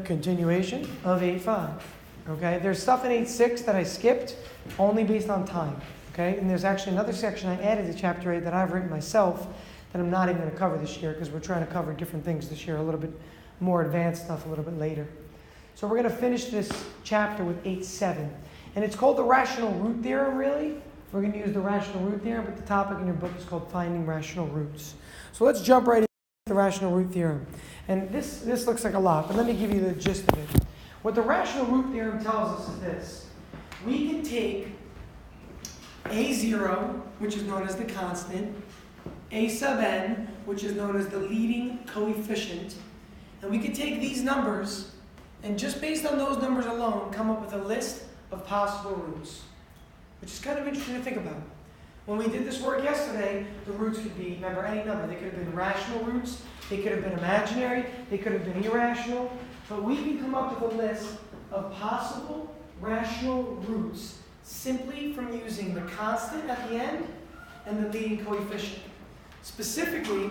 Continuation of 8.5. Okay, there's stuff in 8.6 that I skipped only based on time. Okay, and there's actually another section I added to chapter 8 that I've written myself that I'm not even going to cover this year because we're trying to cover different things this year, a little bit more advanced stuff a little bit later. So we're going to finish this chapter with 8.7. And it's called the rational root theorem, really. We're going to use the rational root theorem, but the topic in your book is called finding rational roots. So let's jump right into the rational root theorem. And this looks like a lot, but let me give you the gist of it. What the rational root theorem tells us is this. We can take A0, which is known as the constant, A sub n, which is known as the leading coefficient, and we can take these numbers and just based on those numbers alone come up with a list of possible roots, which is kind of interesting to think about. When we did this work yesterday, the roots could be, remember, any number. They could have been rational roots, they could have been imaginary, they could have been irrational, but we can come up with a list of possible rational roots simply from using the constant at the end and the leading coefficient. Specifically,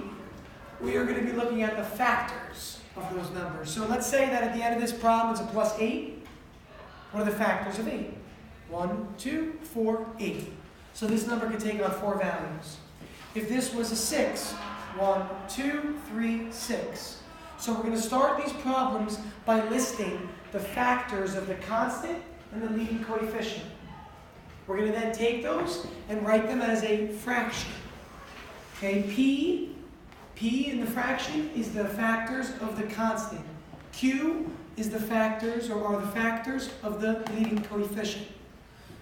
we are going to be looking at the factors of those numbers. So let's say that at the end of this problem it's a plus 8. What are the factors of 8? 1, 2, 4, 8. So this number could take on 4 values. If this was a 6, 1, 2, 3, 6. So we're going to start these problems by listing the factors of the constant and the leading coefficient. We're going to then take those and write them as a fraction. Okay, P in the fraction is the factors of the constant. Q is the factors, or are the factors of the leading coefficient.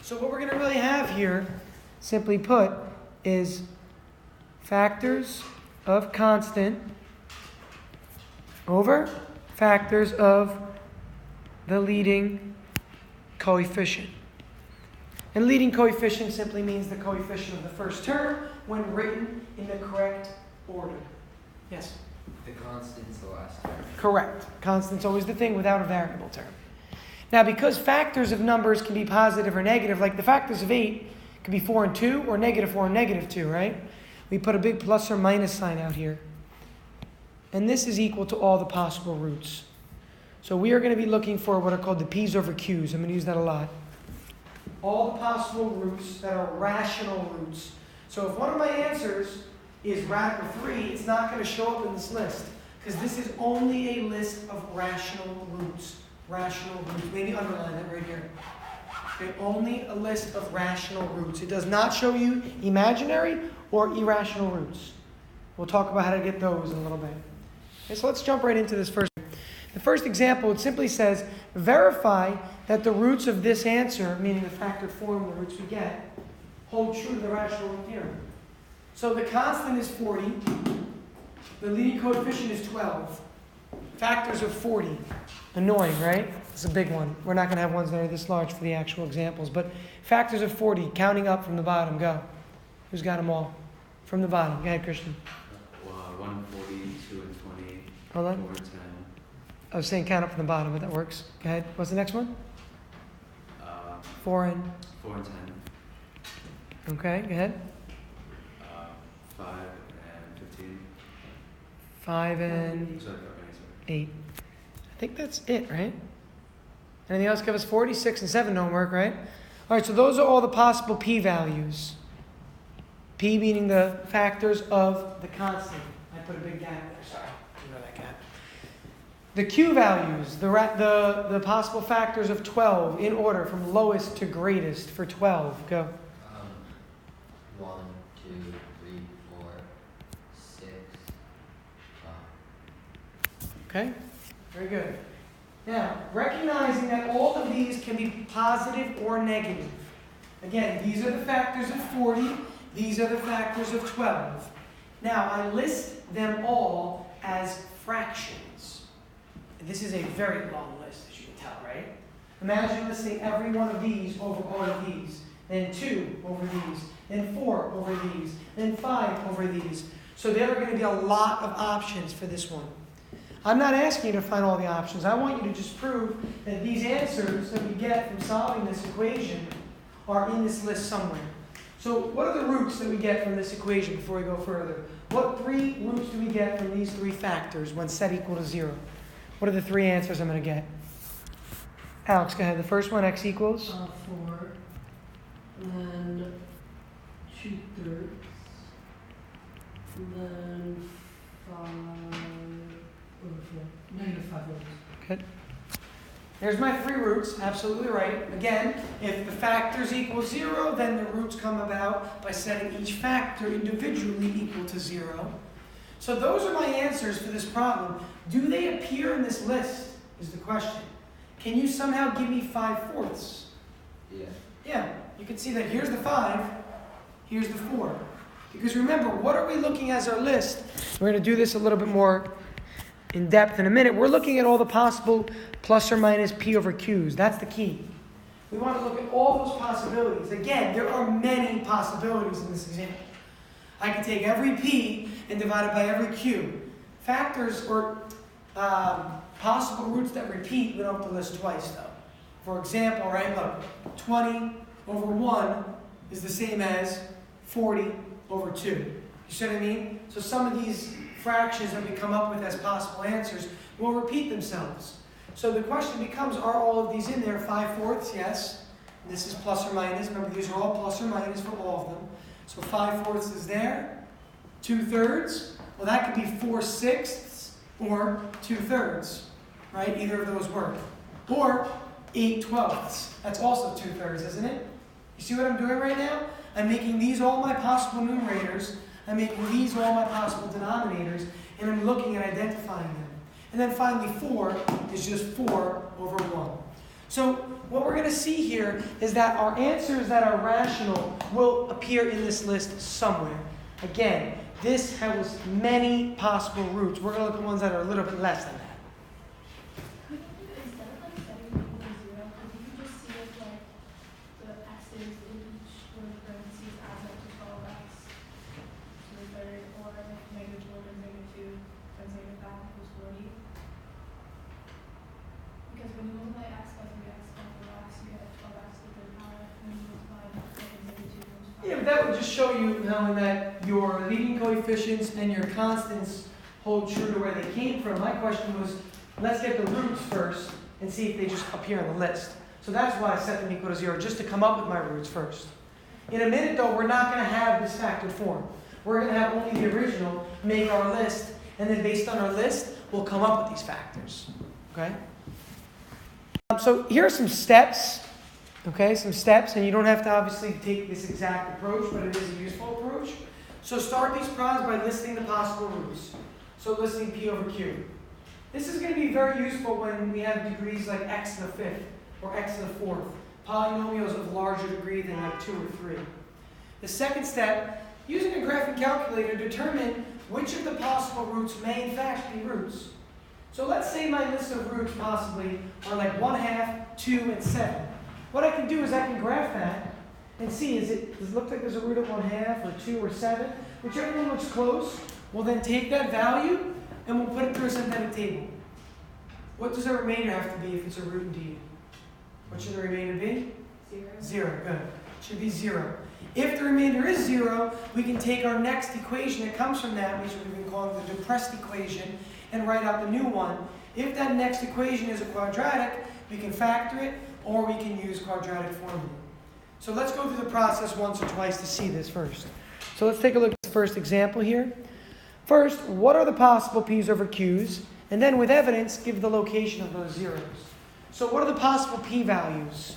So what we're going to really have here, simply put, is factors of constant over factors of the leading coefficient. And leading coefficient simply means the coefficient of the first term when written in the correct order. Yes? The constant's the last term. Correct. Constant's always the thing without a variable term. Now, because factors of numbers can be positive or negative, like the factors of 8 could be 4 and 2 or negative 4 and negative 2, right? We put a big plus or minus sign out here. And this is equal to all the possible roots. So we are going to be looking for what are called the P's over Q's. I'm going to use that a lot. All the possible roots that are rational roots. So if one of my answers is radical 3, it's not going to show up in this list because this is only a list of rational roots. Rational roots. Maybe underline that right here. Okay, only a list of rational roots. It does not show you imaginary or irrational roots. We'll talk about how to get those in a little bit. Okay, so let's jump right into this first. The first example, it simply says, verify that the roots of this answer, meaning the factor form, the roots we get, hold true to the rational root theorem. So the constant is 40. The leading coefficient is 12. Factors of 40. Annoying, right? It's a big one. We're not going to have ones that are this large for the actual examples. But factors of 40, counting up from the bottom. Go. Who's got them all? From the bottom. Go ahead, Christian. 140, 2 and 20, Hold on. 4 and 10. I was saying count up from the bottom, but that works. Go ahead. What's the next one? 4 and? 4 and 10. Okay, go ahead. 5 and 15. 5 and Sorry. 8. I think that's it, right? Anything else give us 40? 6 and 7 don't work, right? All right, so those are all the possible P values. P meaning the factors of the constant. I put a big gap there, sorry. Ignore that gap. The Q values, the possible factors of 12 in order from lowest to greatest for 12. Go. 1, 2, 3, 4, 6, 5. Okay? Very good. Now, recognizing that all of these can be positive or negative. Again, these are the factors of 40. These are the factors of 12. Now, I list them all as fractions. This is a very long list, as you can tell, right? Imagine listing every one of these over all of these. Then 2 over these. Then 4 over these. Then 5 over these. So there are going to be a lot of options for this one. I'm not asking you to find all the options. I want you to just prove that these answers that we get from solving this equation are in this list somewhere. So what are the roots that we get from this equation before we go further? What 3 roots do we get from these 3 factors when set equal to 0? What are the three answers I'm going to get? Alex, go ahead. The first one, x equals? 4, and then 2/3, and then 5/4, -5 Good. There's my three roots, absolutely right. Again, if the factors equal 0, then the roots come about by setting each factor individually equal to 0. So those are my answers for this problem. Do they appear in this list, is the question. Can you somehow give me 5/4? Yeah. Yeah, you can see that here's the 5, here's the 4. Because remember, what are we looking as our list? We're going to do this a little bit more in depth in a minute. We're looking at all the possible plus or minus p over q's. That's the key. We want to look at all those possibilities. Again, there are many possibilities in this example. I can take every p and divide it by every q. Factors or possible roots that repeat, we don't have to list twice though. For example, right, look, 20 over 1 is the same as 40 over 2. You see what I mean? So some of these fractions that we come up with as possible answers will repeat themselves. So the question becomes, are all of these in there? 5/4, yes. This is plus or minus. Remember, these are all plus or minus for all of them. So 5/4 is there. 2/3, well, that could be 4/6 or 2/3, right? Either of those work. Or 8/12. That's also 2/3, isn't it? You see what I'm doing right now? I'm making these all my possible numerators. I'm making these all my possible denominators, and I'm looking at identifying them. And then finally, 4 is just 4 over 1. So what we're going to see here is that our answers that are rational will appear in this list somewhere. Again, this has many possible roots. We're going to look at ones that are a little bit less than that. Instead of like setting it equal to 0, could you just see if like the x's in each one of the parentheses adds up to 12x to the third, or like -1 and -2 times -5 equals 40? Because when you multiply x by 3x by 4x, you get 12x to the third power. When you multiply x by -2 times 5. Yeah, but that would just show you how that your leading coefficients and your constants hold true to where they came from. My question was, let's get the roots first and see if they just appear on the list. So that's why I set them equal to 0, just to come up with my roots first. In a minute, though, we're not going to have this factored form. We're going to have only the original, make our list, and then based on our list, we'll come up with these factors. Okay? So here are some steps. Okay, some steps, and you don't have to obviously take this exact approach, but it is a useful approach. So start these problems by listing the possible roots. So listing p over q. This is going to be very useful when we have degrees like x to the 5th or x to the 4th. Polynomials of larger degree than like 2 or 3. The second step, using a graphing calculator, determine which of the possible roots may in fact be roots. So let's say my list of roots possibly are like 1/2, 2, and 7. What I can do is I can graph that and see, does it look like there's a root of 1/2 or 2 or 7? Whichever one looks close, we'll then take that value and we'll put it through a synthetic table. What does the remainder have to be if it's a root indeed? What should the remainder be? 0. 0, good. It should be 0. If the remainder is 0, we can take our next equation that comes from that, which we've been calling the depressed equation, and write out the new one. If that next equation is a quadratic, we can factor it, or we can use quadratic formula. So let's go through the process once or twice to see this first. So let's take a look at the first example here. First, what are the possible p's over q's? And then with evidence, give the location of those zeros. So what are the possible p values?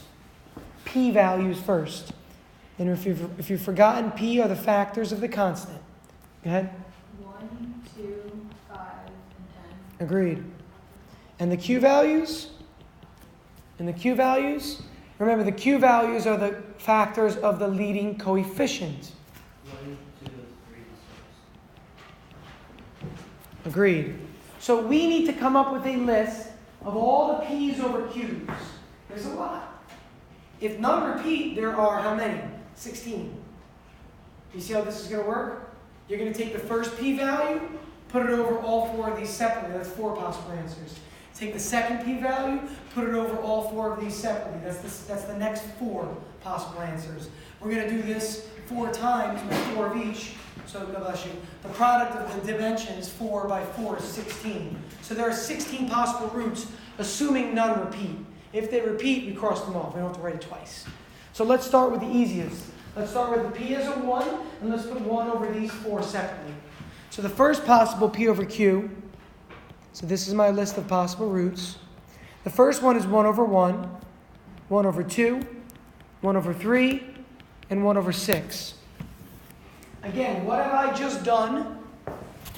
P values first. And if you've forgotten, p are the factors of the constant. Go ahead. 1, 2, 5, and 10. Agreed. And the q values? And the q values? Remember, the q values are the factors of the leading coefficient. 1, 2, 3, 6. Agreed. So we need to come up with a list of all the p's over q's. There's a lot. If none repeat, there are how many? 16. You see how this is going to work? You're going to take the first p value, put it over all 4 of these separately. That's 4 possible answers. Take the second p-value, put it over all 4 of these separately. That's the next 4 possible answers. We're going to do this 4 times with 4 of each. So, God bless you. The product of the dimensions, 4 by 4 is 16. So there are 16 possible roots, assuming none repeat. If they repeat, we cross them off. We don't have to write it twice. So let's start with the easiest. Let's start with the p as a 1, and let's put 1 over these 4 separately. So the first possible p over q, so this is my list of possible roots. The first one is 1 over 1, 1 over 2, 1 over 3, and 1 over 6. Again, what have I just done?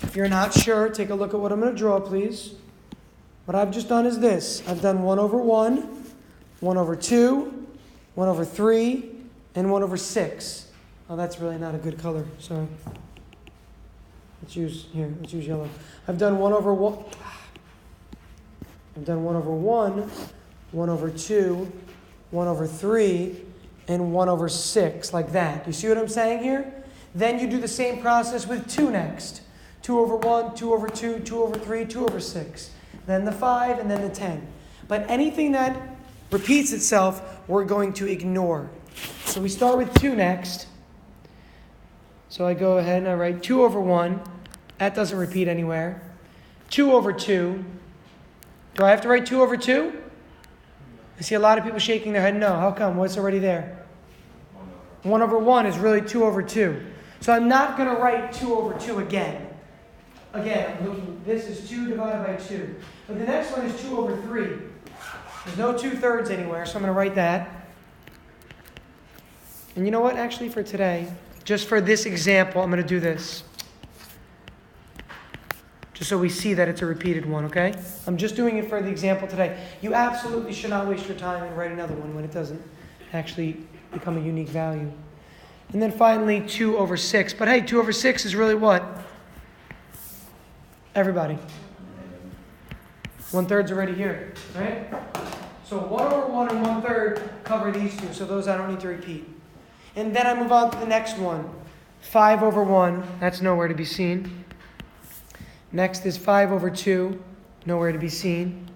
If you're not sure, take a look at what I'm going to draw, please. What I've just done is this. I've done 1 over 1, 1 over 2, 1 over 3, and 1 over 6. Oh, that's really not a good color. Sorry. Let's use yellow. I've done 1 over 1. I've done 1 over 1, 1 over 2, 1 over 3, and 1 over 6, like that. You see what I'm saying here? Then you do the same process with 2 next. 2 over 1, 2 over 2, 2 over 3, 2 over 6. Then the 5, and then the 10. But anything that repeats itself, we're going to ignore. So we start with 2 next. So I go ahead and I write 2 over 1. That doesn't repeat anywhere. 2 over 2. Do I have to write 2 over 2? I see a lot of people shaking their head no. How come? What's already there? 1 over 1 is really 2 over 2. So I'm not going to write 2 over 2 again. Again, I'm looking, this is 2 divided by 2. But the next one is 2 over 3. There's no 2/3 anywhere, so I'm going to write that. And you know what? Actually, for today, just for this example, I'm going to do this. Just so we see that it's a repeated one, okay? I'm just doing it for the example today. You absolutely should not waste your time and write another one when it doesn't actually become a unique value. And then finally, 2 over 6. But hey, 2 over 6 is really what? Everybody. 1/3's already here, right? So 1 over 1 and 1/3 cover these two, so those I don't need to repeat. And then I move on to the next one. 5 over 1, that's nowhere to be seen. Next is 5 over 2, nowhere to be seen.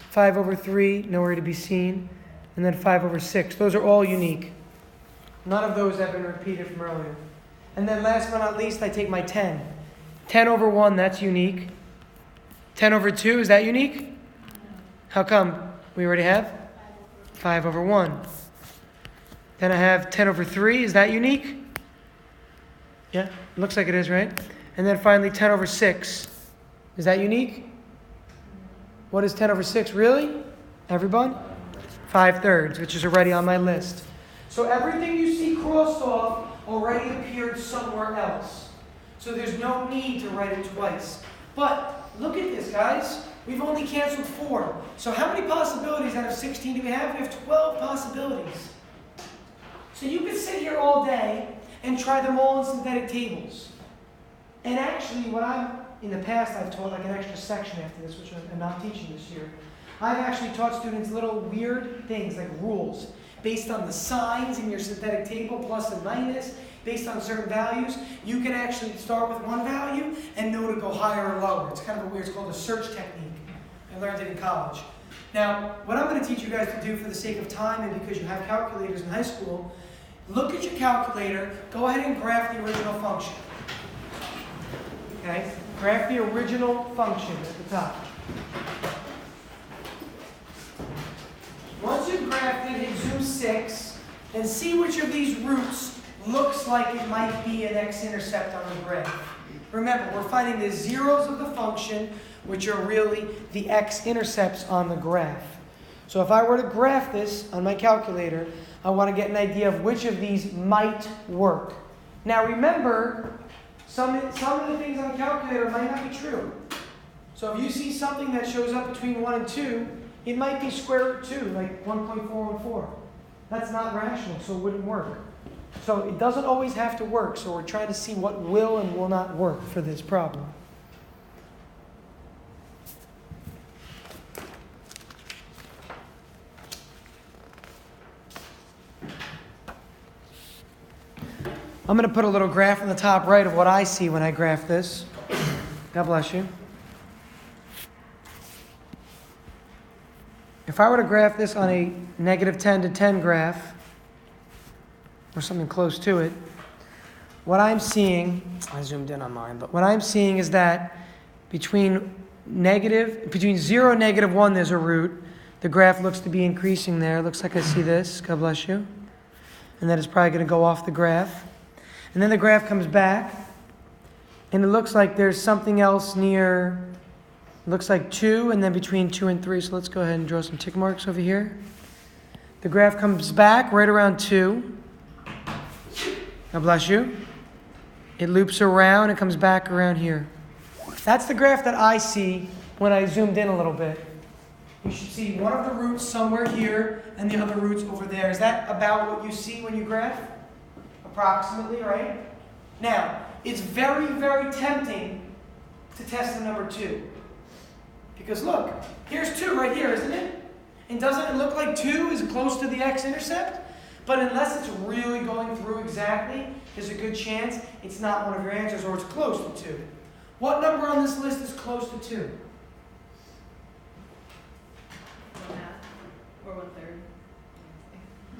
5 over 3, nowhere to be seen. And then 5 over 6. Those are all unique. None of those have been repeated from earlier. And then last but not least, I take my 10. 10 over 1, that's unique. 10 over 2, is that unique? How come? We already have 5 over 1. Then I have 10 over 3, is that unique? Yeah, looks like it is, right? And then finally 10 over 6. Is that unique? What is 10 over 6, really? Everyone? 5/3, which is already on my list. So everything you see crossed off already appeared somewhere else. So there's no need to write it twice. But look at this, guys. We've only canceled 4. So how many possibilities out of 16 do we have? We have 12 possibilities. So you could sit here all day and try them all in synthetic tables. And actually, in the past, I've taught like an extra section after this, which I'm not teaching this year. I've actually taught students little weird things like rules based on the signs in your synthetic table, plus and minus, based on certain values. You can actually start with one value and know to go higher or lower. It's kind of a weird, it's called a search technique. I learned it in college. Now, what I'm going to teach you guys to do for the sake of time and because you have calculators in high school, look at your calculator, go ahead and graph the original function. Okay? Graph the original function at the top. Once you've graphed it, hit zoom 6 and see which of these roots looks like it might be an x-intercept on the graph. Remember, we're finding the zeros of the function, which are really the x-intercepts on the graph. So if I were to graph this on my calculator, I want to get an idea of which of these might work. Now remember, some of the things on the calculator might not be true. So if you see something that shows up between 1 and 2, it might be square root 2, like 1.414. That's not rational, so it wouldn't work. So it doesn't always have to work, so we're trying to see what will and will not work for this problem. I'm going to put a little graph on the top right of what I see when I graph this. God bless you. if I were to graph this on a negative 10 to 10 graph, or something close to it, what I'm seeing, I zoomed in on mine, but what I'm seeing is that between 0 and negative 1, there's a root. The graph looks to be increasing there. Looks like I see this. God bless you. And then it's probably going to go off the graph. And then the graph comes back, and it looks like there's something else near, looks like 2, and then between 2 and 3. So let's go ahead and draw some tick marks over here. The graph comes back right around 2. God bless you. It loops around and comes back around here. That's the graph that I see when I zoomed in a little bit. You should see one of the roots somewhere here and the other roots over there. Is that about what you see when you graph? Approximately, right? Now, it's very, very tempting to test the number 2. Because look, here's 2 right here, isn't it? And doesn't it look like 2 is close to the x-intercept? But unless it's really going through exactly, there's a good chance it's not one of your answers or it's close to 2. What number on this list is close to 2? 1/2 or 1/3.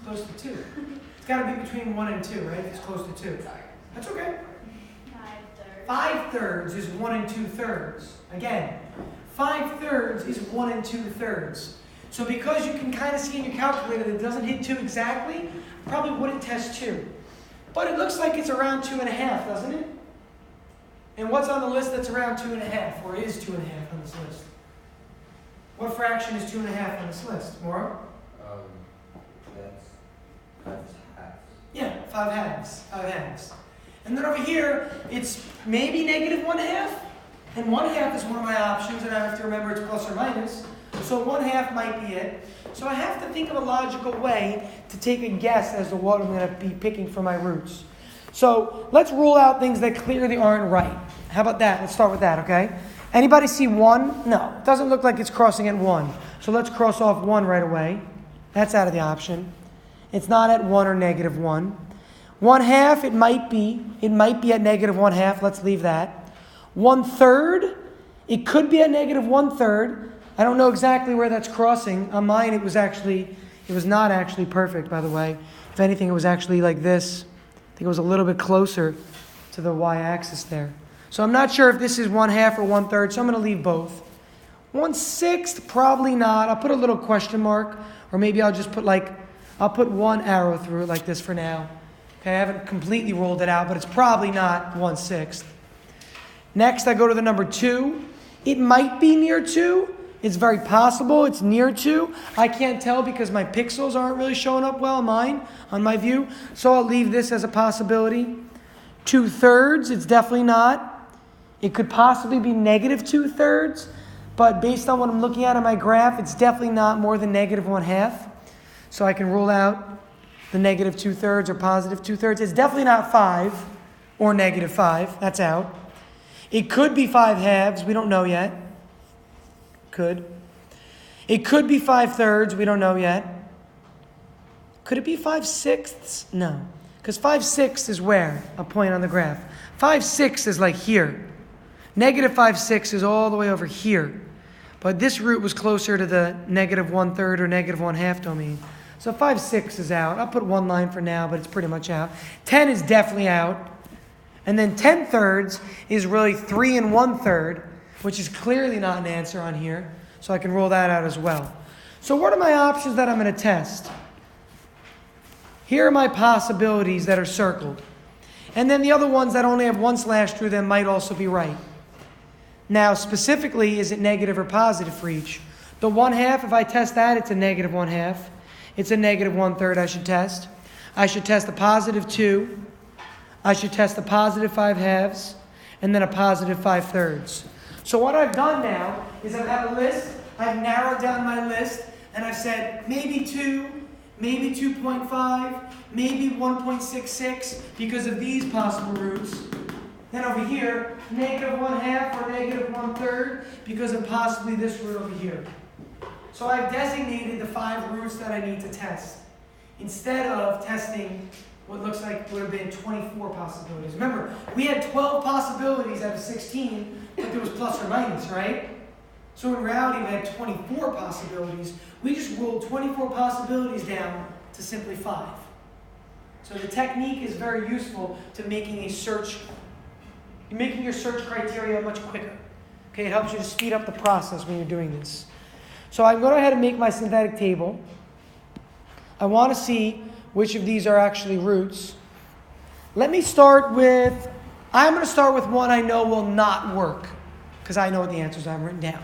Close to 2. It's got to be between 1 and 2, right? If it's close to 2. Sorry. That's okay. 5/3. 5/3 is 1 and 2/3. Again, 5/3 is 1 and 2/3. So because you can kind of see in your calculator that it doesn't hit 2 exactly, probably wouldn't test 2. But it looks like it's around 2.5, doesn't it? And what's on the list that's around 2.5, or is 2.5 on this list? What fraction is 2.5 on this list? Maura? That's halves. Yeah, 5 halves. 5 halves. And then over here, it's maybe negative 1/2. And 1/2 is one of my options, and I have to remember it's plus or minus. So 1/2 might be it. So I have to think of a logical way to take a guess as to what I'm going to be picking for my roots. So let's rule out things that clearly aren't right. How about that? Let's start with that, okay? Anybody see 1? No, it doesn't look like it's crossing at 1. So let's cross off 1 right away. That's out of the option. It's not at 1 or negative 1. 1/2, it might be. It might be at negative 1/2. Let's leave that. 1/3, it could be at negative 1/3. I don't know exactly where that's crossing. On mine, it was not actually perfect, by the way. If anything, it was actually like this. I think it was a little bit closer to the y-axis there. So I'm not sure if this is 1/2 or 1/3, so I'm going to leave both. 1/6, probably not. I'll put a little question mark, or maybe I'll just put I'll put 1 arrow through it like this for now. Okay, I haven't completely ruled it out, but it's probably not 1/6. Next, I go to the number 2. It might be near 2. It's very possible it's near 2. I can't tell because my pixels aren't really showing up well on my view. So I'll leave this as a possibility. 2/3, it's definitely not. It could possibly be negative 2/3, but based on what I'm looking at on my graph, it's definitely not more than negative 1/2. So I can rule out the negative 2/3 or positive 2/3. It's definitely not 5 or negative 5. That's out. It could be 5 halves. We don't know yet. Could. It could be 5/3. We don't know yet. Could it be 5/6? No. Because 5/6 is where? A point on the graph. 5/6 is like here. Negative 5/6 is all the way over here. But this root was closer to the negative 1/3 or negative 1/2 domain. So 5/6 is out. I'll put 1 line for now, but it's pretty much out. 10 is definitely out. And then 10/3 is really 3 1/3, which is clearly not an answer on here. So I can rule that out as well. So what are my options that I'm going to test? Here are my possibilities that are circled. And then the other ones that only have 1 slash through them might also be right. Now, specifically, is it negative or positive for each? The 1/2, if I test that, it's a negative 1/2. It's a negative 1/3 I should test. I should test a positive 2. I should test a positive 5 halves. And then a positive 5/3. So what I've done now is I've had a list. I've narrowed down my list. And I've said maybe 2, maybe 2.5, maybe 1.66 because of these possible roots. Then over here, negative 1/2 or negative 1/3 because of possibly this root over here. So I've designated the 5 roots that I need to test instead of testing what looks like would have been 24 possibilities. Remember, we had 12 possibilities out of 16, but there was plus or minus, right? So in reality, we had 24 possibilities. We just rolled 24 possibilities down to simply 5. So the technique is very useful to making your search criteria much quicker. Okay, it helps you to speed up the process when you're doing this. So I'm going to go ahead and make my synthetic table. I want to see which of these are actually roots. I'm going to start with one I know will not work, because I know what the answers I've written down.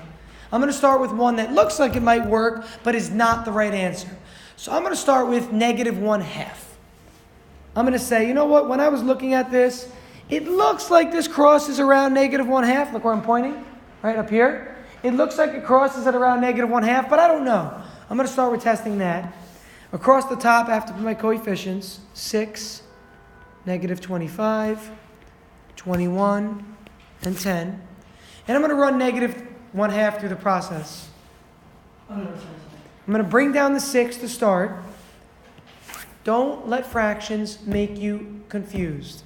I'm going to start with one that looks like it might work, but is not the right answer. So I'm going to start with -1/2. I'm going to say, you know what, when I was looking at this, it looks like this crosses around -1/2. Look where I'm pointing, right up here. It looks like it crosses at around -1/2, but I don't know. I'm going to start with testing that. Across the top, I have to put my coefficients, 6, -25, 21, and 10. And I'm going to run -1/2 through the process. I'm going to bring down the 6 to start. Don't let fractions make you confused.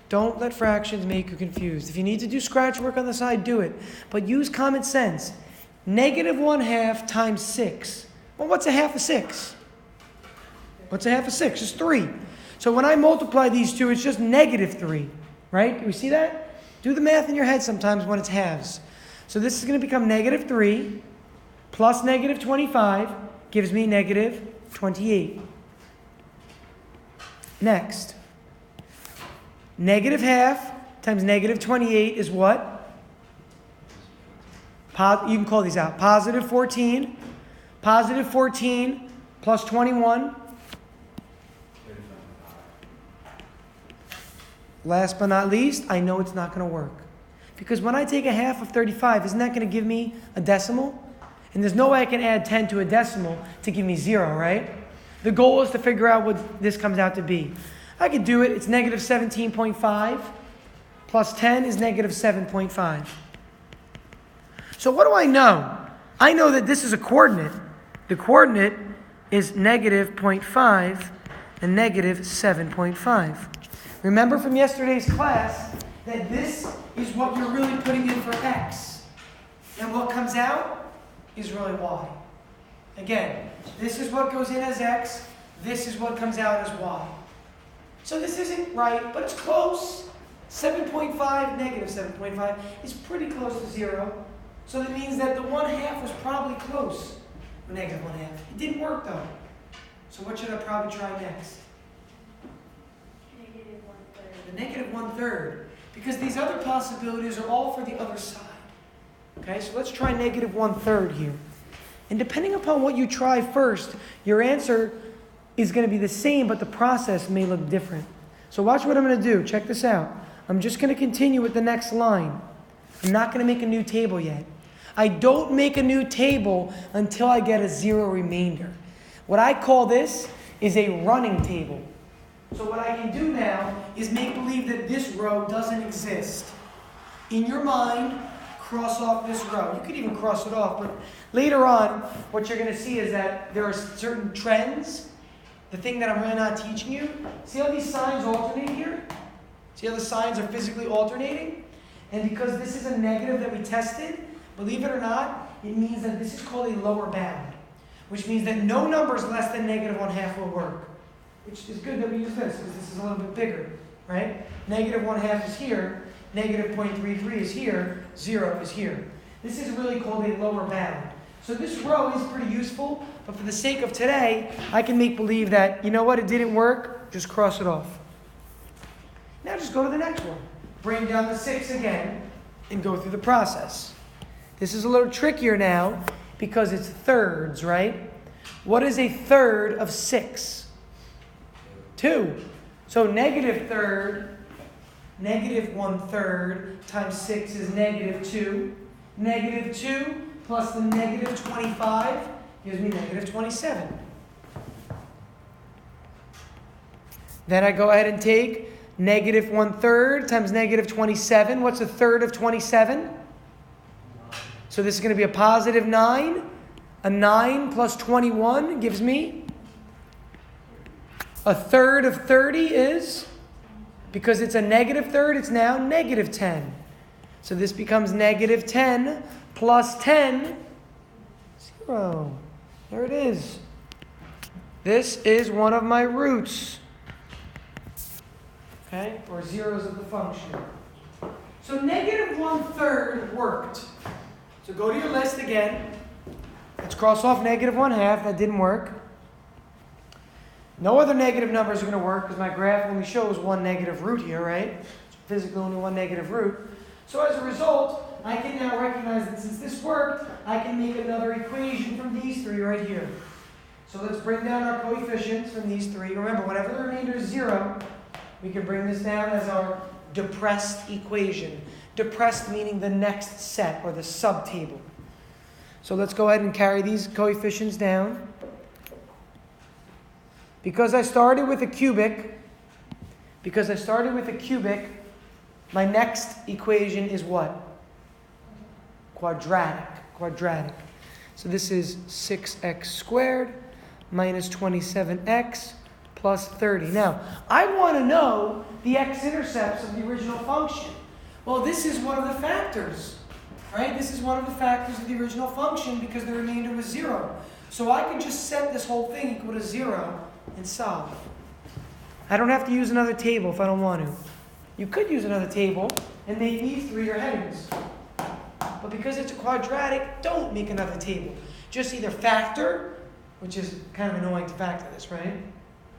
Don't let fractions make you confused. If you need to do scratch work on the side, do it. But use common sense. -1/2 times 6. Well, what's 1/2 of 6? What's 1/2 of 6? It's 3. So when I multiply these two, it's just -3, right? Do we see that? Do the math in your head sometimes when it's halves. So this is going to become -3 plus -25 gives me -28. Next. -1/2 times -28 is what? You can call these out. +14. +14 plus 21. Last but not least, I know it's not going to work. Because when I take 1/2 of 35, isn't that going to give me a decimal? And there's no way I can add 10 to a decimal to give me 0, right? The goal is to figure out what this comes out to be. I could do it. It's -17.5 plus 10 is -7.5. So what do I know? I know that this is a coordinate. The coordinate is -0.5 and -7.5. Remember from yesterday's class that this is what you're really putting in for x. And what comes out is really y. Again, this is what goes in as x. This is what comes out as y. So this isn't right, but it's close. 7.5, -7.5 is pretty close to 0. So that means that the 1/2 was probably close to -1/2. It didn't work though. So what should I probably try next? The -1/3. Because these other possibilities are all for the other side. Okay, so let's try -1/3 here. And depending upon what you try first, your answer is going to be the same, but the process may look different. So watch what I'm going to do. Check this out. I'm just going to continue with the next line. I'm not going to make a new table yet. I don't make a new table until I get a 0 remainder. What I call this is a running table. So what I can do now is make believe that this row doesn't exist. In your mind, cross off this row. You could even cross it off, but later on, what you're going to see is that there are certain trends. The thing that I'm really not teaching you, see how these signs alternate here? See how the signs are physically alternating? And because this is a negative that we tested, believe it or not, it means that this is called a lower bound, which means that no numbers less than -1/2 will work. Which is good that we use this, because this is a little bit bigger, right? -1/2 is here, -0.33 is here, 0 is here. This is really called a lower bound. So this row is pretty useful, but for the sake of today, I can make believe that, you know what, it didn't work, just cross it off. Now just go to the next one. Bring down the 6 again, and go through the process. This is a little trickier now, because it's thirds, right? What is a third of 6? 2. So -1/3 times 6 is -2. -2 plus the -25 gives me -27. Then I go ahead and take -1/3 times -27. What's a third of 27? So this is going to be a +9. A 9 plus 21 gives me a third of 30 is, because it's a -3rd, it's now -10. So this becomes -10 plus 10, 0. There it is. This is one of my roots. Okay? Or zeros of the function. So negative 1/3 worked. So go to your list again. Let's cross off negative 1/2. That didn't work. No other negative numbers are going to work because my graph only shows one negative root here, right? It's physically only one negative root. So as a result, I can now recognize that since this worked, I can make another equation from these three right here. So let's bring down our coefficients from these three. Remember, whenever the remainder is 0, we can bring this down as our depressed equation. Depressed meaning the next set or the subtable. So let's go ahead and carry these coefficients down. Because I started with a cubic, my next equation is what? Quadratic. So this is 6x squared minus 27x plus 30. Now, I want to know the x-intercepts of the original function. Well, this is one of the factors, right? This is one of the factors of the original function because the remainder was 0. So I can just set this whole thing equal to 0 and solve. I don't have to use another table if I don't want to. You could use another table and make these three your headings. But because it's a quadratic, don't make another table. Just either factor, which is kind of annoying to factor this, right?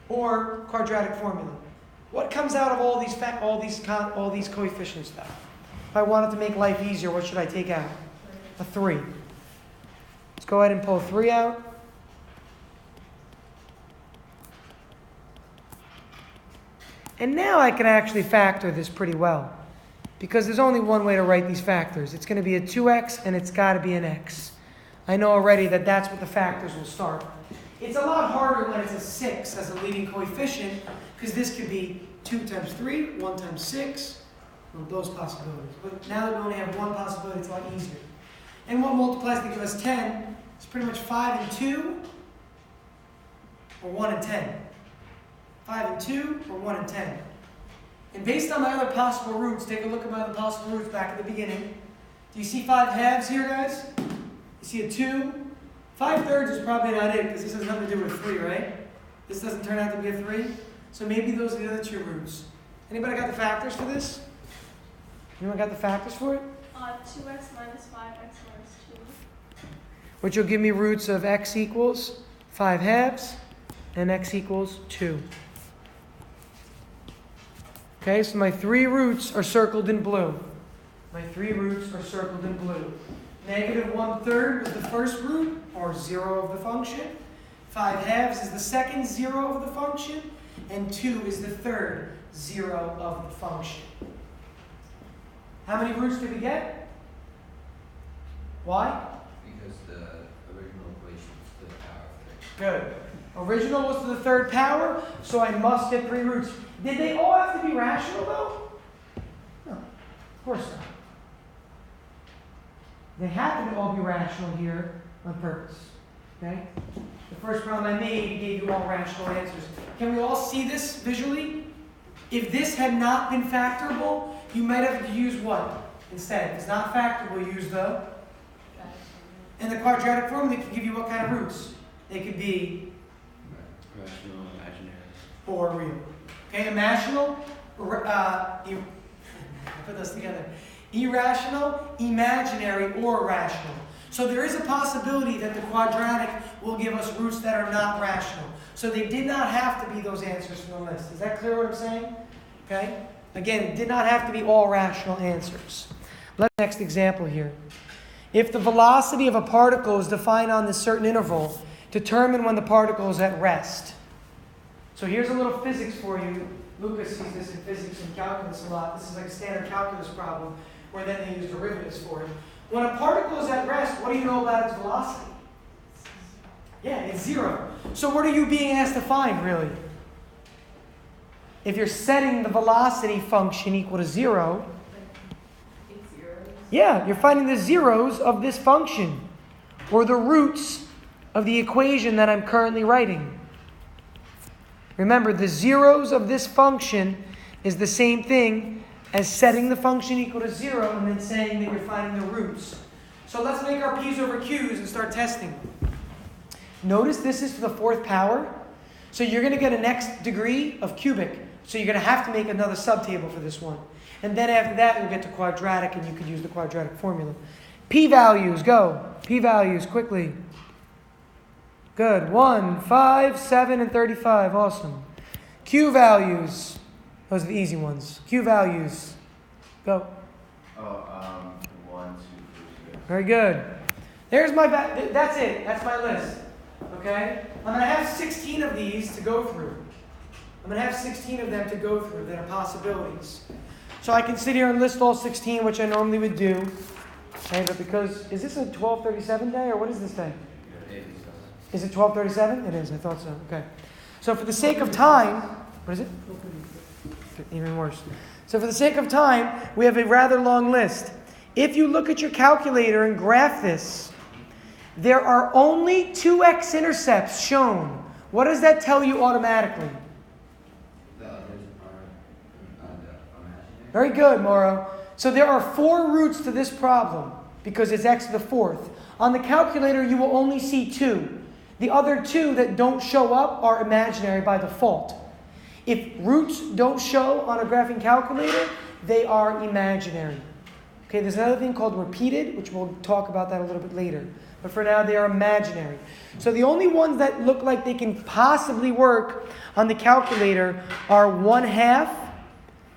Or quadratic formula. What comes out of all these coefficients though? If I wanted to make life easier, what should I take out? A 3. Let's go ahead and pull 3 out. And now I can actually factor this pretty well. Because there's only one way to write these factors. It's going to be a 2x and it's got to be an x. I know already that that's what the factors will start. It's a lot harder when it's a 6 as a leading coefficient, because this could be 2 times 3, 1 times 6, well, those possibilities. But now that we only have one possibility, it's a lot easier. And what multiplies to give us 10 is pretty much 5 and 2, or 1 and 10. 5 and 2, or 1 and 10. And based on my other possible roots, take a look at my other possible roots back at the beginning. Do you see 5 halves here, guys? You see a 2? 5/3 is probably not it, because this has nothing to do with 3, right? This doesn't turn out to be a 3. So maybe those are the other two roots. Anybody got the factors for this? Anyone got the factors for it? 2x minus 5x minus 2. Which will give me roots of x equals 5 halves and x equals 2. Okay, so my 3 roots are circled in blue. Negative 1/3 is the first root, or 0 of the function. 5 halves is the second 0 of the function. And 2 is the third 0 of the function. How many roots did we get? Why? Because the original equation is to the power of 3. Good. Original was to the third power, so I must get 3 roots. Did they all have to be rational, though? No, of course not. They happen to all be rational here on purpose. Okay? The first problem I made gave you all rational answers. Can we all see this visually? If this had not been factorable, you might have to use what instead? If it's not factorable, use the... And the quadratic formula can give you what kind of roots? They could be... Rational, imaginary. Or real. Okay, irrational, put those together. Irrational, imaginary, or rational. So there is a possibility that the quadratic will give us roots that are not rational. So they did not have to be those answers from the list. Is that clear what I'm saying? Okay? Again, it did not have to be all rational answers. Let's next example here. If the velocity of a particle is defined on this certain interval, determine when the particle is at rest. So here's a little physics for you. Lucas sees this in physics and calculus a lot. This is like a standard calculus problem where then they use derivatives for it. When a particle is at rest, what do you know about its velocity? Yeah, it's 0. So what are you being asked to find, really? If you're setting the velocity function equal to 0, yeah, you're finding the zeros of this function, or the roots of the equation that I'm currently writing. Remember, the zeros of this function is the same thing as setting the function equal to 0 and then saying that you're finding the roots. So let's make our p's over q's and start testing. Notice this is to the 4th power. So you're going to get an x degree of cubic. So you're going to have to make another subtable for this one. And then after that, you'll get to quadratic, and you could use the quadratic formula. P-values, go. P-values, quickly. Good. 1, 5, 7, and 35. Awesome. Q-values. Those are the easy ones. Q-values. Go. 1, 2, 3. Very good. There's my, that's it. That's my list. Okay? I'm going to have 16 of these to go through. I'm going to have 16 of them to go through that are possibilities. So I can sit here and list all 16, which I normally would do. Okay, but because, is this a 1237 day, or what is this day? Is it 1237? It is, I thought so. Okay. So for the sake of time, what is it? Even worse. So for the sake of time, we have a rather long list. If you look at your calculator and graph this, there are only 2 x-intercepts shown. What does that tell you automatically? The others are imaginary. Very good, Mauro. So there are 4 roots to this problem because it's x to the 4th. On the calculator, you will only see 2. The other 2 that don't show up are imaginary by default. If roots don't show on a graphing calculator, they are imaginary. Okay, there's another thing called repeated, which we'll talk about that a little bit later. But for now, they are imaginary. So the only ones that look like they can possibly work on the calculator are 1/2.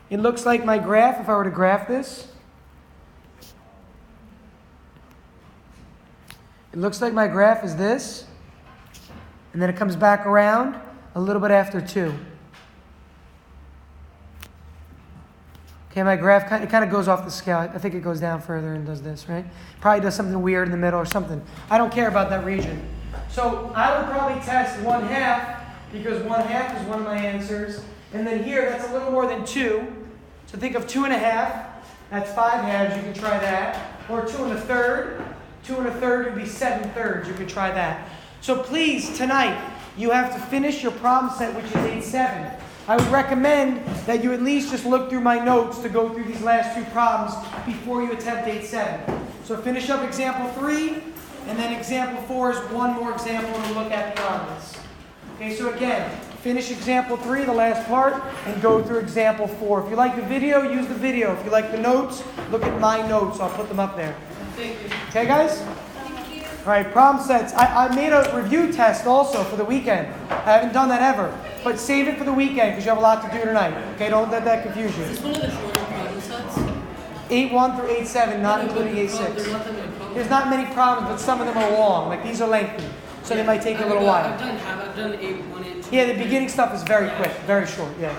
It looks like my graph, if I were to graph this. It looks like my graph is this. And then it comes back around a little bit after 2. Okay, my graph, it kind of goes off the scale. I think it goes down further and does this, right? Probably does something weird in the middle or something. I don't care about that region. So I would probably test 1/2 because 1/2 is one of my answers. And then here, that's a little more than 2. So think of 2 1/2. That's 5 halves. You can try that. Or 2 1/3. 2 1/3 would be 7/3. You can try that. So please, tonight, you have to finish your problem set, which is 8-7. I would recommend that you at least just look through my notes to go through these last 2 problems before you attempt 8-7. So finish up example 3, and then example 4 is one more example to look at beyond this. Okay, so again, finish example 3, the last part, and go through example 4. If you like the video, use the video. If you like the notes, look at my notes. I'll put them up there. Okay, guys? All right, problem sets. I made a review test also for the weekend. I haven't done that ever. But save it for the weekend because you have a lot to do tonight. Okay, don't let that confuse you. Is this one of the shorter problem sets? 8-1 through 8-7, not including 8-6. There's not that many problems. There's not many problems, but some of them are long. Like these are lengthy. So they might take a little while. I've done 8-1, 8-2. Yeah, the beginning stuff is very quick, very short, yeah.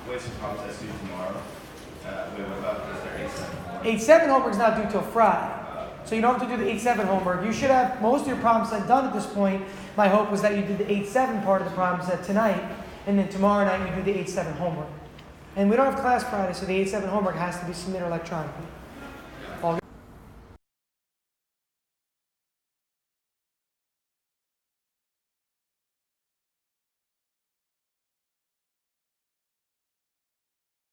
What's the problem test due tomorrow? What about is there 8-7? 8-7 homework is not due till Friday. So you don't have to do the 8-7 homework. You should have most of your problem set done at this point. My hope was that you did the 8-7 part of the problem set tonight, and then tomorrow night you do the 8-7 homework. And we don't have class Friday, so the 8-7 homework has to be submitted electronically.